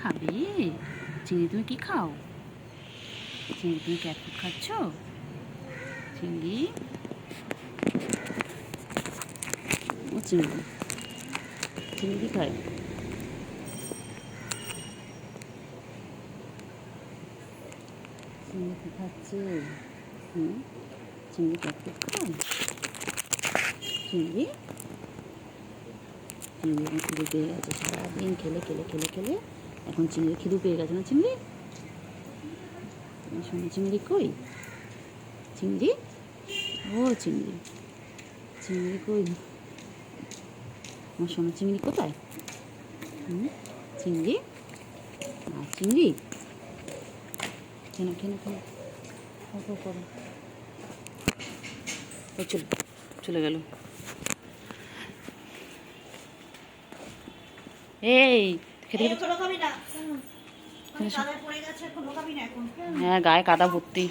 খাবে? চিংড়ি তুমি কি খাও? চিংড়ি তুমি ক্যাট ফুড খাচ্ছ? চিংড়ি, ও চিংড়ি, চিংড়ি খায়। চিংড়ি কি খাচ্ছে? চিংড়ি ক্যাট ফুড খায়? চিংড়ি, চিংড়ি এখন খিদে পেয়ে গেছে, সারাদিন খেলে খেলে খেলে খেলে এখন চিংড়ি খিদে পেয়ে গেছে না চিংড়ি? শোনো চিংড়ি কই? চিংড়ি, ও চিংড়ি, চিংড়ি কই? আমার শোনো চিংড়ি কোথায়? চিংড়ি, আর চিংড়ি কেন কেন কেন করো? ও চলে গেল। এই খেতে হ্যাঁ, গায়ে কাদা ভর্তি।